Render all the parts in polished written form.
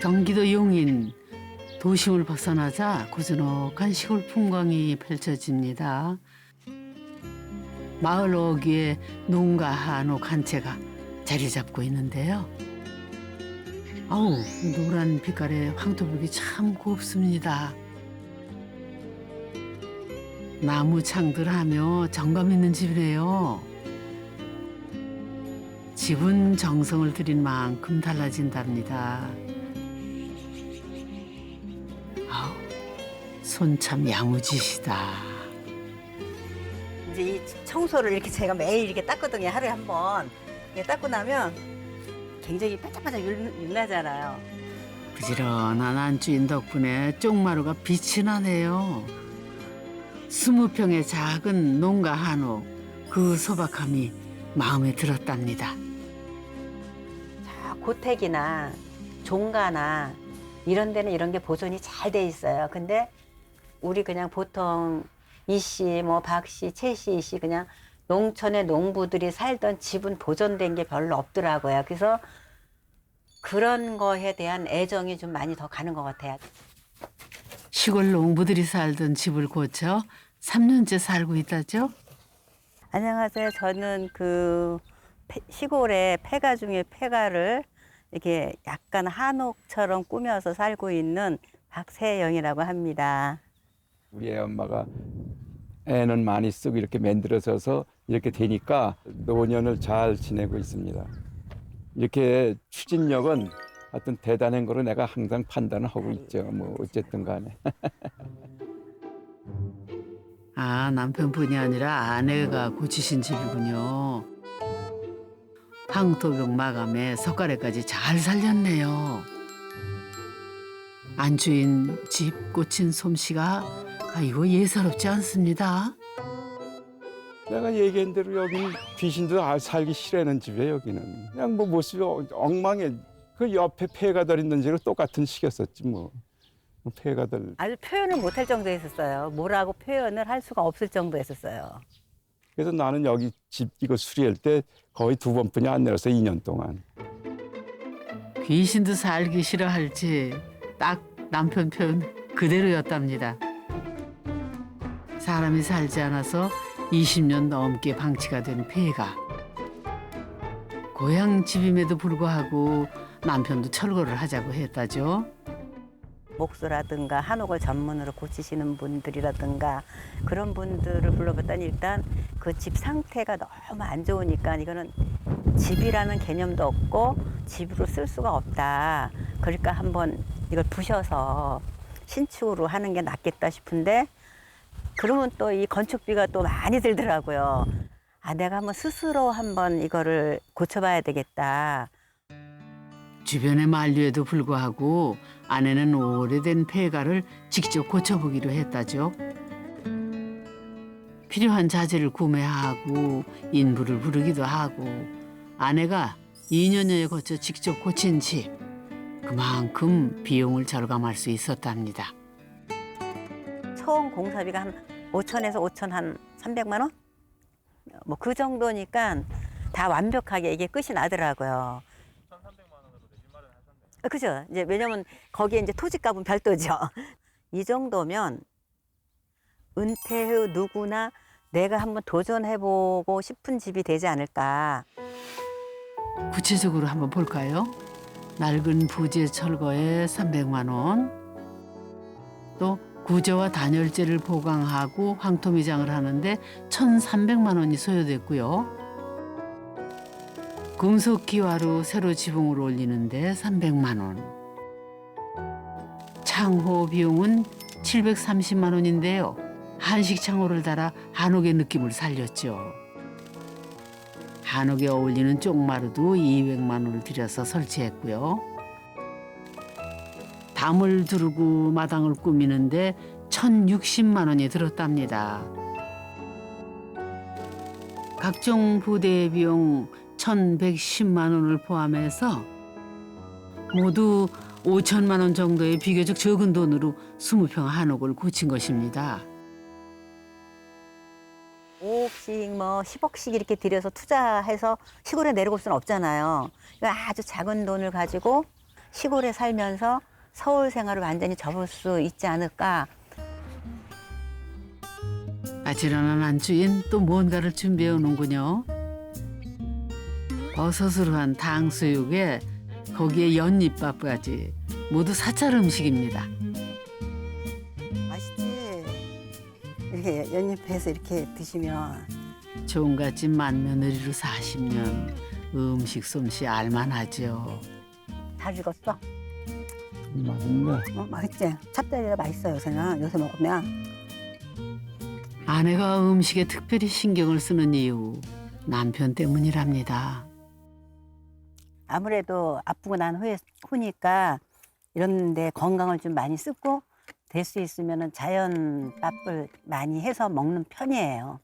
경기도 용인 도심을 벗어나자 고즈넉한 시골 풍광이 펼쳐집니다. 마을 어귀에 농가 한옥 한 채가 자리 잡고 있는데요. 아우, 노란 빛깔의 황토벽이 참 곱습니다. 나무 창들하며 정감 있는 집이네요. 집은 정성을 들인 만큼 달라진답니다. 아우, 손 참 야무지시다. 이제 이 청소를 이렇게 제가 매일 이렇게 닦거든요. 하루에 한 번. 이렇게 닦고 나면 굉장히 반짝반짝 윤나잖아요. 부지런한 안주인 덕분에 쪽마루가 빛이 나네요. 20평의 작은 농가 한옥, 그 소박함이 마음에 들었답니다. 자, 고택이나 종가나 이런 데는 이런 게 보존이 잘 돼 있어요. 근데 우리 그냥 보통 이씨, 뭐 박씨, 최씨, 이씨 그냥 농촌의 농부들이 살던 집은 보존된 게 별로 없더라고요. 그래서 그런 거에 대한 애정이 좀 많이 더 가는 것 같아요. 시골 농부들이 살던 집을 고쳐 3년째 살고 있다죠? 안녕하세요. 저는 그 시골의 폐가 중에 폐가를 이렇게 약간 한옥처럼 꾸며서 살고 있는 박세영이라고 합니다. 우리 애 엄마가 애는 많이 쓰고 이렇게 만들어져서 이렇게 되니까 노년을 잘 지내고 있습니다. 이렇게 추진력은 하여튼 대단한 거로 내가 항상 판단을 하고 있죠. 뭐 어쨌든 간에. 아, 남편분이 아니라 아내가 고치신 집이군요. 황토벽 마감에 석가래까지 잘 살렸네요. 안주인 집 고친 솜씨가 이거 예사롭지 않습니다. 내가 얘기한 대로 여기는 귀신도 살기 싫어하는 집이에요. 여기는 그냥 뭐 모습이 엉망해. 그 옆에 폐가들 있는 집은 똑같은 식이었었지 뭐. 폐가들. 아주 표현을 못할 정도였었어요. 뭐라고 표현을 할 수가 없을 정도였었어요. 그래서 나는 여기 집 이거 수리할 때 거의 2번뿐이 안 내려서 2년 동안. 귀신도 살기 싫어할지 딱 남편 표현 그대로였답니다. 사람이 살지 않아서 20년 넘게 방치가 된 폐가. 고향 집임에도 불구하고 남편도 철거를 하자고 했다죠. 목수라든가 한옥을 전문으로 고치시는 분들이라든가 그런 분들을 불러봤더니 일단 그 집 상태가 너무 안 좋으니까 이거는 집이라는 개념도 없고 집으로 쓸 수가 없다. 그러니까 한번 이걸 부셔서 신축으로 하는 게 낫겠다 싶은데 그러면 또 이 건축비가 또 많이 들더라고요. 아, 내가 한번 스스로 한번 이거를 고쳐봐야 되겠다. 주변의 만류에도 불구하고 아내는 오래된 폐가를 직접 고쳐보기로 했다죠. 필요한 자재를 구매하고 인부를 부르기도 하고 아내가 2년여에 거쳐 직접 고친 집. 그만큼 비용을 절감할 수 있었답니다. 처음 공사비가 한 5천에서 5천 한 300만 원? 뭐 그 정도니까 다 완벽하게 이게 끝이 나더라고요. 1,300만 원으로 내 집 마련하셨네요. 그죠? 이제 왜냐면 거기에 이제 토지값은 별도죠. 이 정도면 은퇴 후 누구나 내가 한번 도전해보고 싶은 집이 되지 않을까. 구체적으로 한번 볼까요? 낡은 부재 철거에 300만 원, 또 구조와 단열재를 보강하고 황토미장을 하는데 1,300만 원이 소요됐고요. 금속 기와로 새로 지붕을 올리는데 300만 원. 창호 비용은 730만 원인데요. 한식 창호를 달아 한옥의 느낌을 살렸죠. 한옥에 어울리는 쪽마루도 200만 원을 들여서 설치했고요. 담을 두르고 마당을 꾸미는데 1,060만 원이 들었답니다. 각종 부대 비용 1,110만 원을 포함해서 모두 5천만 원 정도의 비교적 적은 돈으로 20평 한옥을 고친 것입니다. 5억씩 뭐 10억씩 이렇게 들여서 투자해서 시골에 내려올 수는 없잖아요. 그러니까 아주 작은 돈을 가지고 시골에 살면서 서울 생활을 완전히 접을 수 있지 않을까. 아찔한 안주인 또 뭔가를 준비해 오는군요. 버섯으로 한 탕수육에 거기에 연잎밥까지 모두 사찰 음식입니다. 맛있지? 이렇게 연잎해서 이렇게 드시면. 종갓집 맏며느리로 40년 음식 솜씨 알만하죠. 잘 익었어? 맛있네. 맛있지? 찹쌀이라 맛있어 요새는. 요새 먹으면. 아내가 음식에 특별히 신경을 쓰는 이유 남편 때문이랍니다. 아무래도 아프고 난 후니까 이런데 건강을 좀 많이 쓰고 될 수 있으면 자연밥을 많이 해서 먹는 편이에요.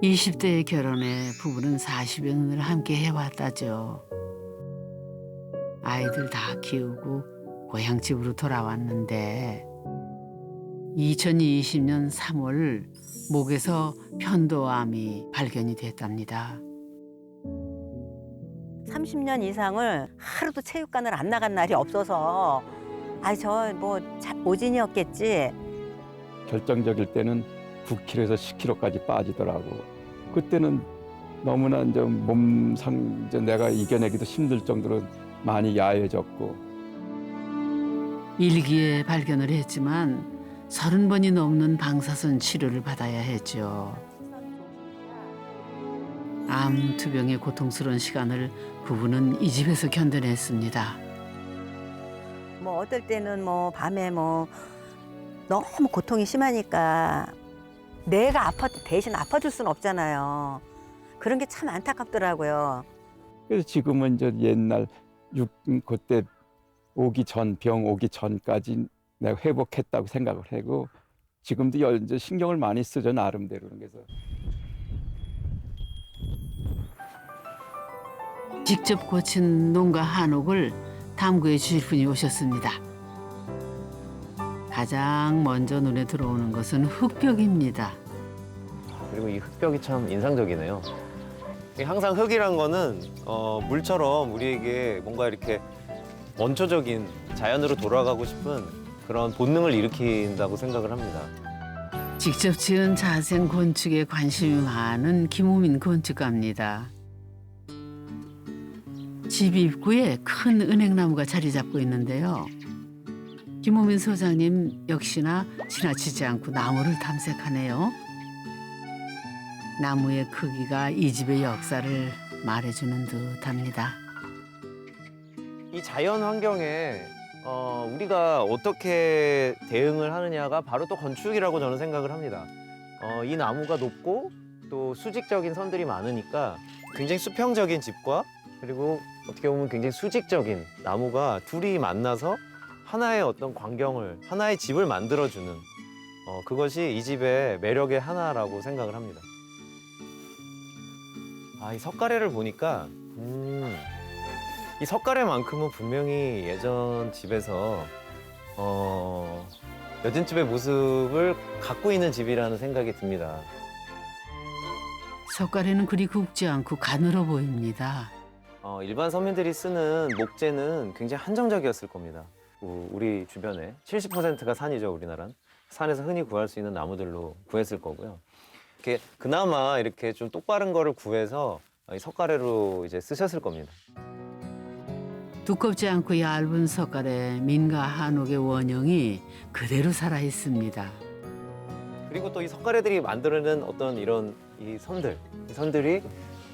20대에 결혼해 부부는 40여 년을 함께 해왔다죠. 아이들 다 키우고 고향집으로 돌아왔는데 2020년 3월 목에서 편도암이 발견이 됐답니다. 30년 이상을 하루도 체육관을 안 나간 날이 없어서 저 뭐 오진이었겠지. 결정적일 때는 9kg에서 10kg까지 빠지더라고. 그때는 너무나 이제 몸상 이제 내가 이겨내기도 힘들 정도로 많이 야해졌고. 일기에 발견을 했지만 30번이 넘는 방사선 치료를 받아야 했죠. 암 투병의 고통스러운 시간을 부부는 이 집에서 견뎌냈습니다. 뭐 어떨 때는 뭐 밤에 뭐 너무 고통이 심하니까 내가 대신 아파줄 수는 없잖아요. 그런 게 참 안타깝더라고요. 그래서 지금은 이제 옛날 그때 병 오기 전까지 내가 회복했다고 생각을 하고 지금도 이제 신경을 많이 쓰죠 나름대로. 그래서 직접 고친 농가 한옥을 탐구해 주실 분이 오셨습니다. 가장 먼저 눈에 들어오는 것은 흙벽입니다. 그리고 이 흙벽이 참 인상적이네요. 항상 흙이란 거는 물처럼 우리에게 뭔가 이렇게 원초적인 자연으로 돌아가고 싶은 그런 본능을 일으킨다고 생각을 합니다. 직접 지은 자생 건축에 관심이 많은 김호민 건축가입니다. 집 입구에 큰 은행나무가 자리 잡고 있는데요. 김호민 소장님 역시나 지나치지 않고 나무를 탐색하네요. 나무의 크기가 이 집의 역사를 말해주는 듯합니다. 이 자연 환경에 우리가 어떻게 대응을 하느냐가 바로 또 건축이라고 저는 생각을 합니다. 이 나무가 높고 또 수직적인 선들이 많으니까 굉장히 수평적인 집과 그리고 어떻게 보면 굉장히 수직적인 나무가 둘이 만나서 하나의 어떤 광경을, 하나의 집을 만들어주는 그것이 이 집의 매력의 하나라고 생각을 합니다. 이 석가래를 보니까 이 석가래만큼은 분명히 예전 집에서 예전 집의 모습을 갖고 있는 집이라는 생각이 듭니다. 석가래는 그리 굵지 않고 가늘어 보입니다. 일반 서민들이 쓰는 목재는 굉장히 한정적이었을 겁니다. 우리 주변에 70%가 산이죠, 우리나라는. 산에서 흔히 구할 수 있는 나무들로 구했을 거고요. 이렇게 그나마 이렇게 좀 똑바른 거를 구해서 이 석가래로 이제 쓰셨을 겁니다. 두껍지 않고 얇은 석가래 민가 한옥의 원형이 그대로 살아 있습니다. 그리고 또 이 석가래들이 만들어낸 어떤 이런 이 선들이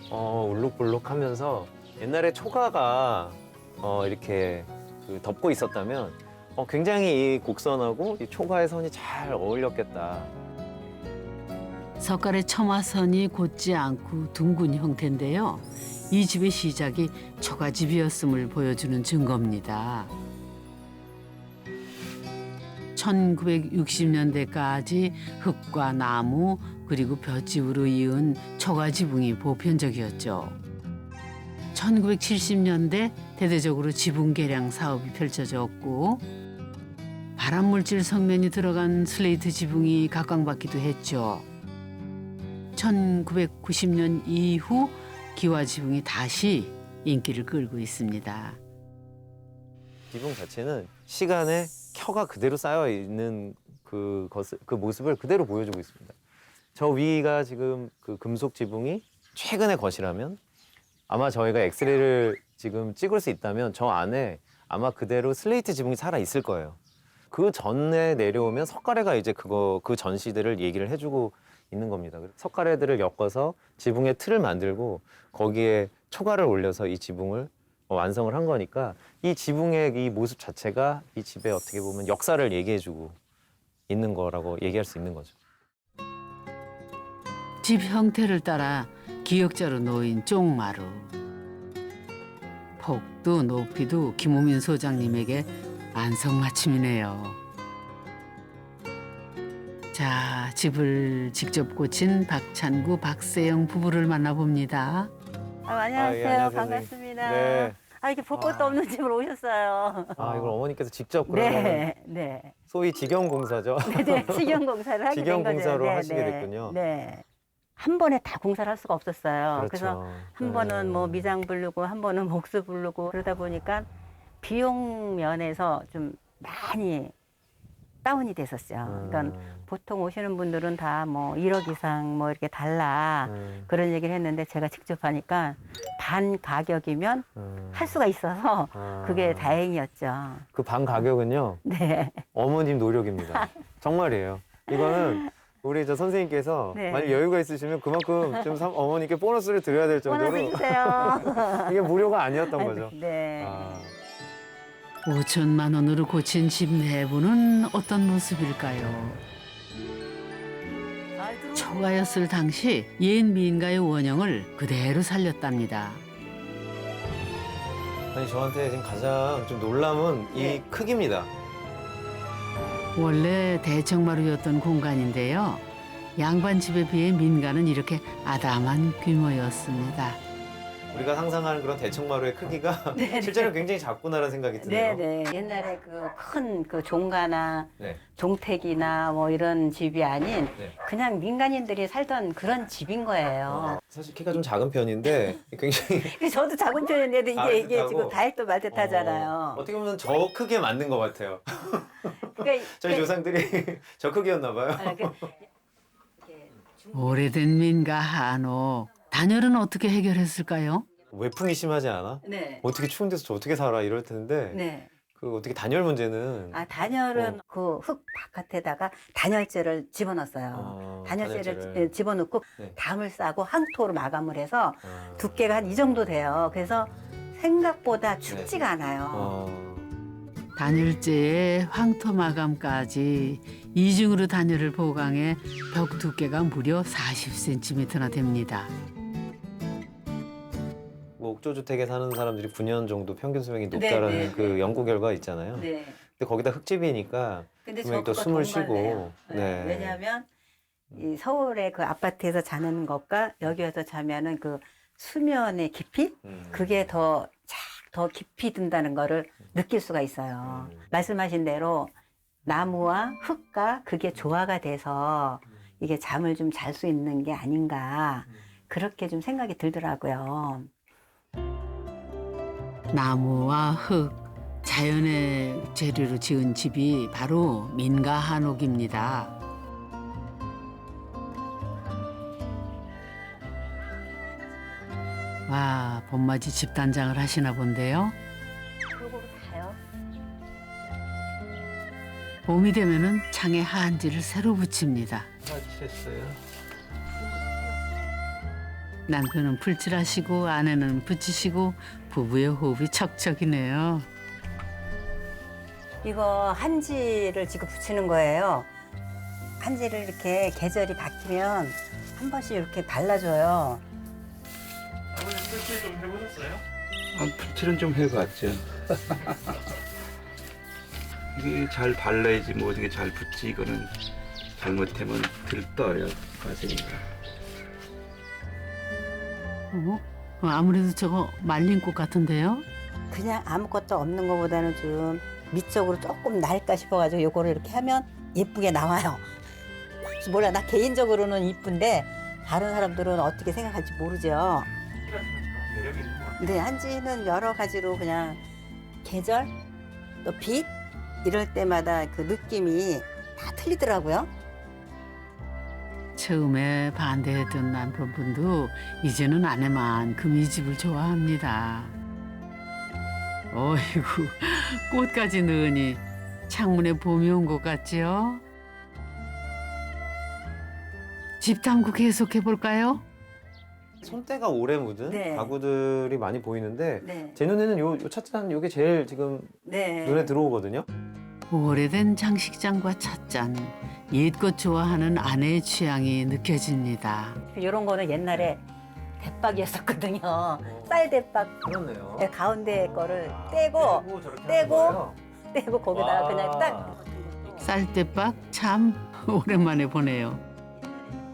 울룩불룩하면서 옛날에 초가가 이렇게 덮고 있었다면 굉장히 이 곡선하고 이 초가의 선이 잘 어울렸겠다. 석가래 처마선이 곧지 않고 둥근 형태인데요. 이 집의 시작이 초가집이었음을 보여주는 증거입니다. 1960년대까지 흙과 나무 그리고 볏짚으로 이은 초가지붕이 보편적이었죠. 1970년대 대대적으로 지붕 개량 사업이 펼쳐졌고 발암물질 성면이 들어간 슬레이트 지붕이 각광받기도 했죠. 1990년 이후 기와 지붕이 다시 인기를 끌고 있습니다. 지붕 자체는 시간에 켜가 그대로 쌓여 있는 그 모습을 그대로 보여주고 있습니다. 저 위가 지금 그 금속 지붕이 최근의 것이라면 아마 저희가 엑스레이를 지금 찍을 수 있다면 저 안에 아마 그대로 슬레이트 지붕이 살아 있을 거예요. 그 전에 내려오면 석가래가 이제 그 전시들을 얘기를 해주고 있는 겁니다. 석가래들을 엮어서 지붕의 틀을 만들고 거기에 초가를 올려서 이 지붕을 완성을 한 거니까 이 지붕의 이 모습 자체가 이 집에 어떻게 보면 역사를 얘기해주고 있는 거라고 얘기할 수 있는 거죠. 집 형태를 따라 기역자로 놓인 쪽마루. 폭도 높이도 김호민 소장님에게 안성맞춤이네요. 자, 집을 직접 고친 박찬구, 박세영 부부를 만나봅니다. 안녕하세요. 예, 안녕하세요, 반갑습니다. 네. 이렇게 볼 것도 없는 집을 오셨어요. 이걸 어머니께서 직접 그러면 네. 소위 직영공사죠. 네, 직영공사를 하게 된 거죠. 직영공사로 하시게 됐군요. 네. 한 번에 다 공사를 할 수가 없었어요. 그렇죠. 그래서 한 번은 뭐 미장 부르고 한 번은 목수 부르고 그러다 보니까 비용 면에서 좀 많이 다운이 됐었어요. 그러니까 보통 오시는 분들은 다 뭐 1억 이상 뭐 이렇게 달라 그런 얘기를 했는데 제가 직접 하니까 반 가격이면 할 수가 있어서 그게 다행이었죠. 그 반 가격은요. 네. 어머님 노력입니다. 정말이에요. 이거는 우리 저 선생님께서 네. 만약 여유가 있으시면 그만큼 좀 어머니께 보너스를 드려야 될 정도로 보너스 주세요. 이게 무료가 아니었던 거죠. 네. 5천만 원으로 고친 집 내부는 어떤 모습일까요? 초가였을 당시 옛 민가의 원형을 그대로 살렸답니다. 아니 저한테 지금 가장 좀 놀람은 네. 이 크기입니다. 원래 대청마루였던 공간인데요. 양반집에 비해 민가는 이렇게 아담한 규모였습니다. 우리가 상상하는 그런 대청마루의 크기가 네, 실제로 굉장히 작구나라는 생각이 드네요. 네네. 옛날에 그 큰 그 종가나 네. 종택이나 뭐 이런 집이 아닌 네. 그냥 민간인들이 살던 그런 집인 거예요. 사실 키가 좀 작은 편인데 굉장히 그래서 저도 작은 편인데도 이게 그렇다고? 지금 다 했도 말 듯하잖아요. 어떻게 보면 저 크기에 맞는 것 같아요. 그러니까 저희 조상들이 저 크기였나 봐요. 오래된 민가 한옥. 단열은 어떻게 해결했을까요? 외풍이 심하지 않아? 네. 어떻게 추운 데서 저 어떻게 살아 이럴 텐데 네. 그 어떻게 단열 문제는 단열은 그 흙 바깥에다가 단열재를 집어넣었어요. 단열재를 집어넣고 네. 담을 싸고 항토로 마감을 해서 아. 두께가 한 이 정도 돼요. 그래서 생각보다 춥지가 않아요. 어. 단열재에 황토 마감까지 이중으로 단열을 보강해 벽 두께가 무려 40cm나 됩니다. 뭐 옥조주택에 사는 사람들이 9년 정도 평균 수명이 네, 높다라는 네, 그 네. 연구 결과 있잖아요. 네. 근데 거기다 흙집이니까 근데 분명히 또 저거가 숨을 더 쉬고. 말래요. 네. 왜냐하면 이 서울의 그 아파트에서 자는 것과 여기 와서 자면은 그 수면의 깊이 그게 더 깊이 든다는 거를 느낄 수가 있어요. 말씀하신 대로 나무와 흙과 그게 조화가 돼서 이게 잠을 좀 잘 수 있는 게 아닌가 그렇게 좀 생각이 들더라고요. 나무와 흙, 자연의 재료로 지은 집이 바로 민가 한옥입니다. 와, 봄맞이 집단장을 하시나 본데요. 그러고 다요. 봄이 되면은 창에 한지를 새로 붙입니다. 칠했어요. 남편은 풀칠하시고 아내는 붙이시고 부부의 호흡이 척척이네요. 이거 한지를 지금 붙이는 거예요. 한지를 이렇게 계절이 바뀌면 한 번씩 이렇게 발라줘요. 아버님 풀칠 좀 해보셨어요? 풀칠은 좀 해봤죠. 이게 잘 발라야지 뭐 어떻게 잘 붙지. 이거는 잘못하면 들떠요 과정이가. 아무래도 저거 말린 꽃 같은데요? 그냥 아무것도 없는 것보다는 좀 밑쪽으로 조금 날까 싶어가지고 요거를 이렇게 하면 예쁘게 나와요. 그래서 몰라, 나 개인적으로는 이쁜데 다른 사람들은 어떻게 생각할지 모르죠. 키가 좀 매력이 있는 것 같아요. 네, 한지는 여러 가지로 그냥 계절, 또 빛 이럴 때마다 그 느낌이 다 틀리더라고요. 처음에 반대했던 남편분도 이제는 아내만큼 이 집을 좋아합니다. 어이구, 꽃까지 넣으니 창문에 봄이 온 것 같지요? 집 탐구 계속해 볼까요? 손때가 오래 묻은 네. 가구들이 많이 보이는데 네. 제 눈에는 요 찻잔 요게 제일 지금 네. 눈에 들어오거든요. 오래된 장식장과 찻잔, 옛것 좋아하는 아내의 취향이 느껴집니다. 이런 거는 옛날에 대박이었었거든요. 쌀 대박. 그렇네요. 네, 가운데 거를 떼고 저렇게 떼고 하는 거예요? 떼고 거기다가 와. 그냥 딱. 쌀대박 참 오랜만에 보네요.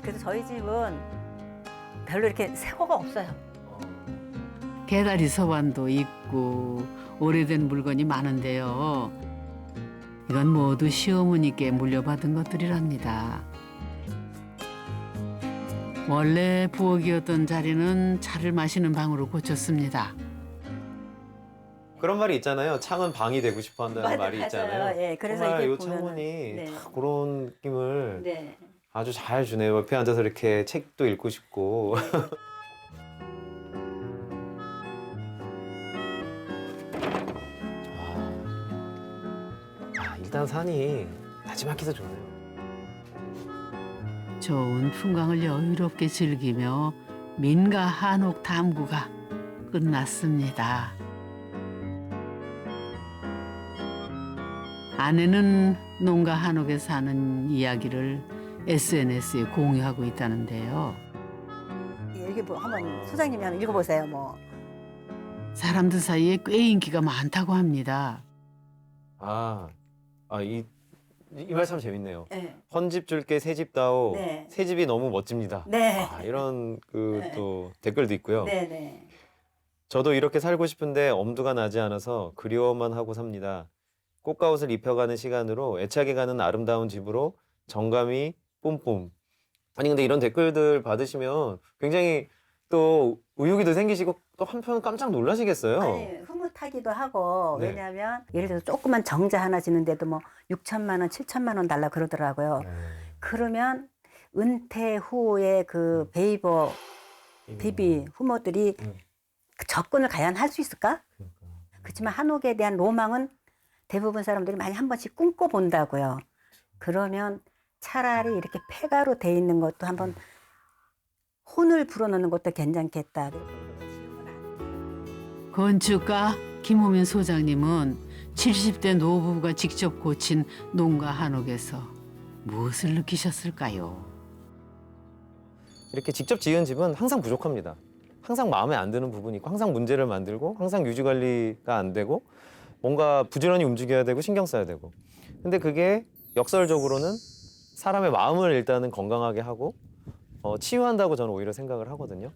그래서 저희 집은 별로 이렇게 새거가 없어요. 개다리 서반도 있고 오래된 물건이 많은데요. 이건 모두 시어머니께 물려받은 것들이랍니다. 원래 부엌이었던 자리는 차를 마시는 방으로 고쳤습니다. 그런 말이 있잖아요. 창은 방이 되고 싶어 한다는 맞아요, 말이 맞아요. 있잖아요. 예, 그래서 정말 이게 이 보면은, 창문이 네. 딱 그런 느낌을 네. 아주 잘 주네요. 옆에 앉아서 이렇게 책도 읽고 싶고. 일단 산이 나지막해서 좋네요. 좋은 풍광을 여유롭게 즐기며 민가 한옥 탐구가 끝났습니다. 아내는 농가 한옥에 사는 이야기를 SNS에 공유하고 있다는데요. 여기 뭐 한번 소장님이 한번 읽어보세요. 뭐. 사람들 사이에 꽤 인기가 많다고 합니다. 이 말 참 재밌네요. 네. 헌집 줄게 새집다오. 네. 새집이 너무 멋집니다. 네. 이런 네. 또 댓글도 있고요. 네, 네. 저도 이렇게 살고 싶은데 엄두가 나지 않아서 그리워만 하고 삽니다. 꽃가옷을 입혀가는 시간으로 애착이 가는 아름다운 집으로 정감이 뿜뿜. 아니 근데 이런 댓글들 받으시면 굉장히 또 의욕이 더 생기시고 또 한편 깜짝 놀라시겠어요. 아니, 흐뭇하기도 하고 네. 왜냐하면 예를 들어서 조그만 정자 하나 짓는데도 뭐 6천만 원, 7천만 원 달라 그러더라고요. 그러면 은퇴 후에 그 베이버 비비 후모들이 음. 그 접근을 과연 할 수 있을까? 그렇지만 한옥에 대한 로망은 대부분 사람들이 많이 한 번씩 꿈꿔본다고요. 그러면 차라리 이렇게 폐가로 돼 있는 것도 한번 혼을 불어넣는 것도 괜찮겠다. 건축가 김호민 소장님은 70대 노부부가 직접 고친 농가 한옥에서 무엇을 느끼셨을까요? 이렇게 직접 지은 집은 항상 부족합니다. 항상 마음에 안 드는 부분이 있고 항상 문제를 만들고 항상 유지 관리가 안 되고 뭔가 부지런히 움직여야 되고 신경 써야 되고 근데 그게 역설적으로는 사람의 마음을 일단은 건강하게 하고 치유한다고 저는 오히려 생각을 하거든요.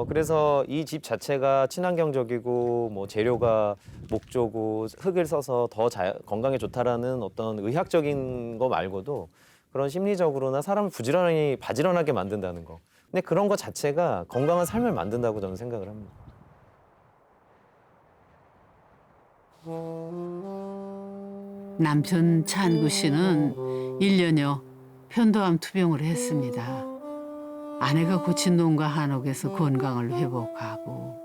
그래서 이 집 자체가 친환경적이고 뭐 재료가 목조고 흙을 써서 더 건강에 좋다라는 어떤 의학적인 거 말고도 그런 심리적으로나 사람을 부지런히 바지런하게 만든다는 거. 근데 그런 거 자체가 건강한 삶을 만든다고 저는 생각을 합니다. 남편 찬구 씨는 1년여 편도암 투병을 했습니다. 아내가 고친 농가 한옥에서 건강을 회복하고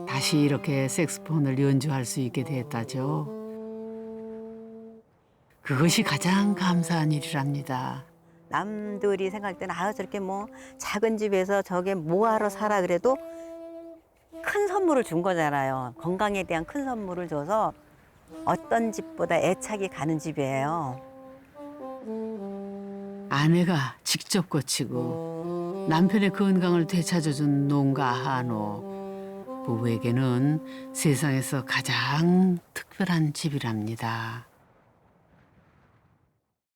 다시 이렇게 색소폰을 연주할 수 있게 됐다죠. 그것이 가장 감사한 일이랍니다. 남들이 생각할 때는 저렇게 뭐 작은 집에서 저게 뭐하러 살아 그래도 큰 선물을 준 거잖아요. 건강에 대한 큰 선물을 줘서 어떤 집보다 애착이 가는 집이에요. 아내가 직접 고치고 남편의 건강을 되찾아준 농가 한옥. 부부에게는 세상에서 가장 특별한 집이랍니다.